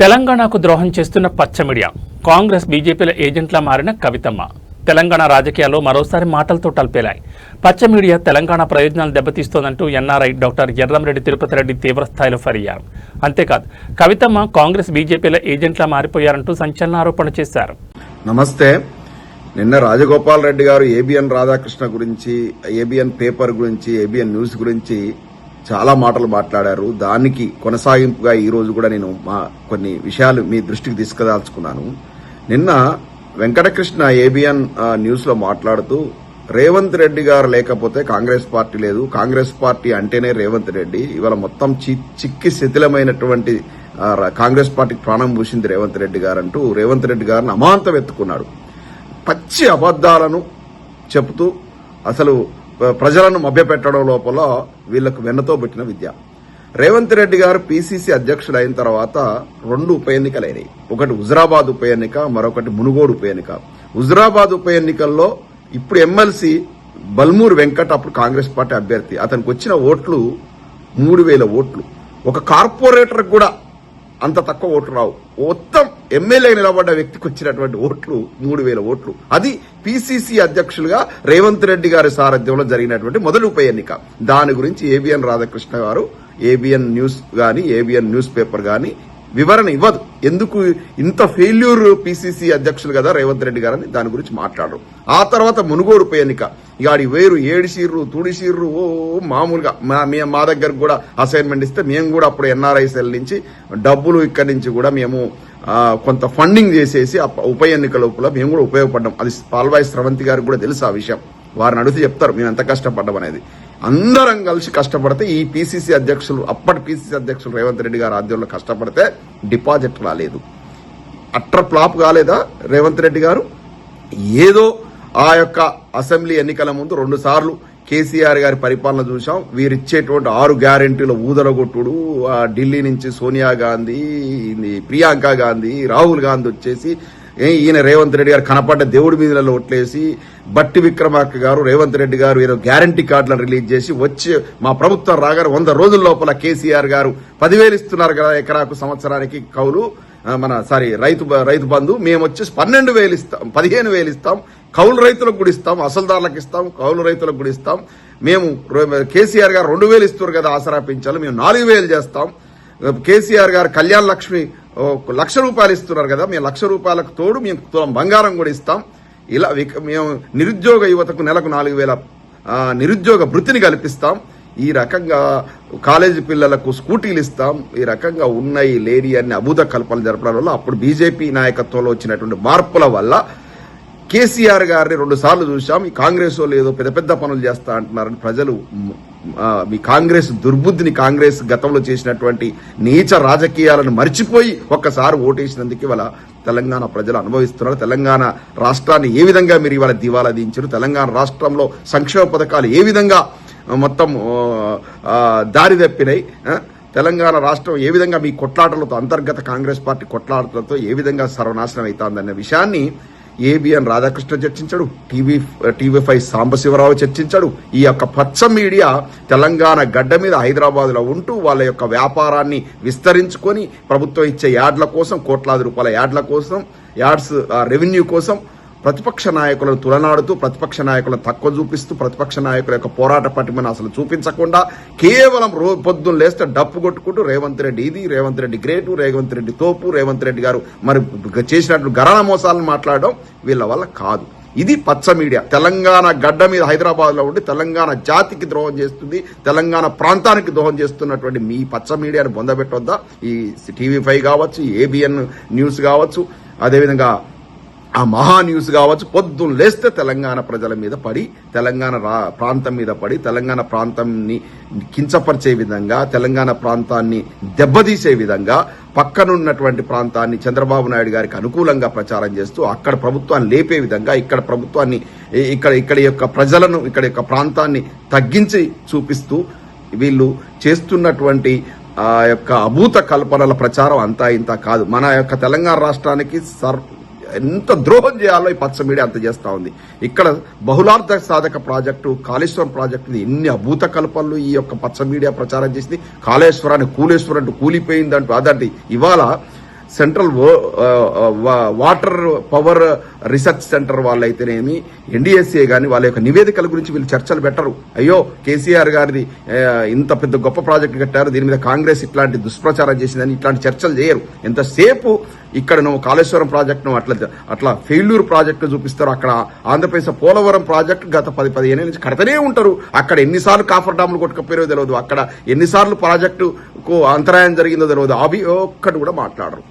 తెలంగాణకు ద్రోహం చేస్తున్న పచ్చ మీడియా, కాంగ్రెస్ బీజేపీల ఏజెంట్లా మారిన కవితమ్మ. తెలంగాణ రాజకీయాల్లో మరోసారి మాటలతో టల్పేలాయి. పచ్చ మీడియా తెలంగాణ ప్రయోజనాలు దెబ్బతీస్తోందంటూ ఎన్ఆర్ఐ డాక్టర్ ఎర్రంరెడ్డి తిరుపతి రెడ్డి తీవ్రస్థాయిలో ఫిర్యాదు. అంతేకాదు, కవితమ్మ కాంగ్రెస్ బీజేపీల ఏజెంట్లా మారిపోయారంటూ సంచలన ఆరోపణ చేశారు. నమస్తే. నిన్న రాజగోపాల్ రెడ్డి గారు ఏబిఎన్ రాధాకృష్ణ గురించి, ఏబిఎన్ పేపర్ గురించి, ఏబిఎన్ న్యూస్ గురించి చాలా మాటలు మాట్లాడారు. దానికి కొనసాగింపుగా ఈ రోజు కూడా నేను కొన్ని విషయాలు మీ దృష్టికి తీసుకుదాల్చుకున్నాను. నిన్న వెంకటకృష్ణ ఏబిఎన్ న్యూస్ లో మాట్లాడుతూ రేవంత్ రెడ్డి గారు లేకపోతే కాంగ్రెస్ పార్టీ లేదు, కాంగ్రెస్ పార్టీ అంటేనే రేవంత్ రెడ్డి, ఇవాళ మొత్తం చిక్కి శిథిలమైనటువంటి కాంగ్రెస్ పార్టీకి ప్రాణం పూసింది రేవంత్ రెడ్డి గారు అంటూ రేవంత్ రెడ్డి గారిని అమాంతం ఎత్తుకున్నాడు. పచ్చి అబద్దాలను చెబుతూ అసలు ప్రజలను మభ్యపెట్టడం లోపల వీళ్లకు వెన్నతో పెట్టిన విద్య. రేవంత్ రెడ్డి గారు పీసీసీ అధ్యక్షుడు అయిన తర్వాత 2 ఉప ఎన్నికలైనాయి. ఒకటి హుజురాబాద్ ఉప ఎన్నిక, మరొకటి మునుగోడు ఉప ఎన్నిక. హుజురాబాద్ ఉప ఎన్నికల్లో ఇప్పుడు ఎమ్మెల్సీ బల్మూరు వెంకట్ అప్పుడు కాంగ్రెస్ పార్టీ అభ్యర్థి, అతనికి వచ్చిన ఓట్లు 3000 ఓట్లు. ఒక కార్పొరేటర్ కూడా అంత తక్కువ ఓట్లు రావు. మొత్తం ఎమ్మెల్యే నిలబడ్డ వ్యక్తికి వచ్చినటువంటి ఓట్లు 3000 ఓట్లు. అది పీసీసీ అధ్యక్షులుగా రేవంత్ రెడ్డి గారి సారథ్యంలో జరిగినటువంటి మొదటి ఉప ఎన్నిక. దాని గురించి ఏబిఎన్ రాధాకృష్ణ గారు, ఏబిఎన్ న్యూస్ గాని, ఏబిఎన్ న్యూస్ పేపర్ గాని వివరణ ఇవ్వదు. ఎందుకు ఇంత ఫెయిల్యూర్ పీసీసీ అధ్యక్షులు కదా రేవంత్ రెడ్డి గారని దాని గురించి మాట్లాడరు. ఆ తర్వాత మునుగోడు ఉప ఎన్నిక, ఇక ఆడి వేరు ఏడిసిర్రు తుడిసిర్రు, మామూలుగా మా దగ్గర కూడా అసైన్మెంట్ ఇస్తే మేము కూడా అప్పుడు ఎన్ఆర్ఐ సెల్ నుంచి డబ్బులు ఇక్కడి నుంచి కూడా మేము కొంత ఫండింగ్ చేసేసి ఉప ఎన్నిక లోపల మేము కూడా ఉపయోగపడ్డాం. అది పాల్వాయి స్రవంతి గారికి కూడా తెలుసు ఆ విషయం. వారిని అడిగితే చెప్తారు మేము ఎంత కష్టపడ్డాం అనేది. అందరం కలిసి కష్టపడితే ఈ పీసీసీ అధ్యక్షులు, అప్పటి పీసీసీ అధ్యక్షులు రేవంత్ రెడ్డి గారి ఆధ్వర్యంలో కష్టపడితే డిపాజిట్ రాలేదు. అట్టర్ ఫ్లాప్ కాలేదా రేవంత్ రెడ్డి గారు? ఏదో ఆ యొక్క అసెంబ్లీ ఎన్నికల ముందు 2 సార్లు కేసీఆర్ గారి పరిపాలన చూసాం. వీరిచ్చేటువంటి 6 గ్యారెంటీల ఊదరగొట్టుడు, ఢిల్లీ నుంచి సోనియా గాంధీ, ప్రియాంక గాంధీ, రాహుల్ గాంధీ వచ్చేసి ఈయన రేవంత్ రెడ్డి గారు కనపడ్డ దేవుడి మీదలలో ఓట్లేసి, బట్టి విక్రమార్క గారు రేవంత్ రెడ్డి గారు ఏదో గ్యారంటీ కార్డులను రిలీజ్ చేసి వచ్చి మా ప్రభుత్వం రాగానే 100 రోజుల లోపల కేసీఆర్ గారు 10,000 ఇస్తున్నారు కదా ఎకరాకు సంవత్సరానికి కౌలు, రైతు బంధు, మేము వచ్చేసి 12,000 ఇస్తాం, 15,000 ఇస్తాం, కౌలు రైతులకు కూడా ఇస్తాం, అసలుదారులకు ఇస్తాం, కౌలు రైతులకు కూడా ఇస్తాం. మేము కేసీఆర్ గారు 2,000 ఇస్తారు కదా ఆసరా పింఛన్లు, మేము 4,000 చేస్తాం. కేసీఆర్ గారు కళ్యాణ లక్ష్మి 1,00,000 రూపాయలు ఇస్తున్నారు కదా, మేము 1,00,000 రూపాయలకు తోడు మేము తులం బంగారం కూడా ఇస్తాం. ఇలా మేము నిరుద్యోగ యువతకు నెలకు 4,000 నిరుద్యోగ భృతిని కల్పిస్తాం. ఈ రకంగా కాలేజీ పిల్లలకు స్కూటీలు ఇస్తాం. ఈ రకంగా ఉన్నాయి లేని అన్ని అభూత కల్పనలు జరపడం వల్ల అప్పుడు బీజేపీ నాయకత్వంలో వచ్చినటువంటి మార్పుల వల్ల కేసీఆర్ గారిని 2 సార్లు చూశాం. ఈ కాంగ్రెస్ వాళ్ళు ఏదో పెద్ద పెద్ద పనులు చేస్తా అంటున్నారని ప్రజలు మీ కాంగ్రెస్ దుర్బుద్ధిని, కాంగ్రెస్ గతంలో చేసినటువంటి నీచ రాజకీయాలను మర్చిపోయి ఒక్కసారి ఓటేసినందుకు ఇవాళ తెలంగాణ ప్రజలు అనుభవిస్తున్నారు. తెలంగాణ రాష్ట్రాన్ని ఏ విధంగా మీరు ఇవాళ దివాలా దించారు, తెలంగాణ రాష్ట్రంలో సంక్షేమ పథకాలు ఏ విధంగా మొత్తం దారి తప్పినాయి, తెలంగాణ రాష్ట్రం ఏ విధంగా మీ కొట్లాటలతో, అంతర్గత కాంగ్రెస్ పార్టీ కొట్లాటలతో ఏ విధంగా సర్వనాశనం అవుతుందన్న విషయాన్ని ఏబిఎన్ రాధాకృష్ణ చర్చించాడు, టీవీ5 సాంబశివరావు చర్చించాడు. ఈ యొక్క పచ్చ మీడియా తెలంగాణ గడ్డ మీద హైదరాబాద్ లో ఉంటూ వాళ్ళ యొక్క వ్యాపారాన్ని విస్తరించుకొని ప్రభుత్వం ఇచ్చే యాడ్ల కోసం, కోట్లాది రూపాయల యాడ్ల కోసం, యాడ్స్ రెవెన్యూ కోసం ప్రతిపక్ష నాయకులను తులనాడుతూ, ప్రతిపక్ష నాయకులను తక్కువ చూపిస్తూ, ప్రతిపక్ష నాయకుల యొక్క పోరాట పటిమను అసలు చూపించకుండా కేవలం పొద్దున్న లేస్తే డప్పు కొట్టుకుంటూ రేవంత్ రెడ్డి ఇది, రేవంత్ రెడ్డి గ్రేటు, రేవంత్ రెడ్డి తోపు, రేవంత్ రెడ్డి గారు మరి చేసినట్లు గరణ మోసాలను మాట్లాడడం వీళ్ళ వల్ల కాదు. ఇది పచ్చ మీడియా. తెలంగాణ గడ్డ మీద హైదరాబాద్ లో ఉండి తెలంగాణ జాతికి ద్రోహం చేస్తుంది, తెలంగాణ ప్రాంతానికి ద్రోహం చేస్తున్నటువంటి మీ పచ్చ మీడియాను పొందబెట్టొద్దా? ఈ టీవీ5 కావచ్చు, ఏబిఎన్ న్యూస్ కావచ్చు, అదేవిధంగా ఆ మహా న్యూస్ కావచ్చు, పొద్దున్న లేస్తే తెలంగాణ ప్రజల మీద పడి, తెలంగాణ ప్రాంతం మీద పడి, తెలంగాణ ప్రాంతాన్ని కించపరిచే విధంగా, తెలంగాణ ప్రాంతాన్ని దెబ్బతీసే విధంగా, పక్కనున్నటువంటి ప్రాంతాన్ని చంద్రబాబు నాయుడు గారికి అనుకూలంగా ప్రచారం చేస్తూ అక్కడ ప్రభుత్వాన్ని లేపే విధంగా, ఇక్కడ ప్రభుత్వాన్ని ఇక్కడ యొక్క ప్రజలను, ఇక్కడ యొక్క ప్రాంతాన్ని తగ్గించి చూపిస్తూ వీళ్ళు చేస్తున్నటువంటి ఆ యొక్క అభూత కల్పనల ప్రచారం అంతా ఇంత కాదు. మన యొక్క తెలంగాణ రాష్ట్రానికి ఎంత ద్రోహం చేయాలో ఈ పచ్చ మీడియా అంత చేస్తా ఉంది. ఇక్కడ బహుళార్థ సాధక ప్రాజెక్టు, కాళేశ్వరం ప్రాజెక్టు ఎన్ని అభూత కల్పనలు ఈ యొక్క పచ్చ మీడియా ప్రచారం చేసింది. కాళేశ్వరాన్ని కూలేశ్వరం అంటూ కూలిపోయిందంటూ అదంటే ఇవాళ central water power research centre వాళ్ళైతేనేమి ఎన్డీఎస్ఏ గాని వాళ్ళ యొక్క నివేదికల గురించి వీళ్ళు చర్చలు పెట్టరు. అయ్యో కేసీఆర్ గారిది ఇంత పెద్ద గొప్ప ప్రాజెక్టు కట్టారు, దీని మీద కాంగ్రెస్ ఇట్లాంటి దుష్ప్రచారం చేసిందని ఇట్లాంటి చర్చలు చేయరు. ఎంతసేపు ఇక్కడ నువ్వు కాళేశ్వరం ప్రాజెక్టును అట్లా ఫెయిల్యూర్ ప్రాజెక్టు చూపిస్తారు. అక్కడ ఆంధ్రప్రదేశ్ పోలవరం ప్రాజెక్టు గత 10-15 ఏళ్ళ నుంచి కడతనే ఉంటారు. అక్కడ ఎన్నిసార్లు కాఫర్ డాములు కొట్టుకపోయారో తెలియదు, అక్కడ ఎన్నిసార్లు ప్రాజెక్టుకు అంతరాయం జరిగిందో తెలియదు, అవి ఒక్కటి కూడా మాట్లాడరు.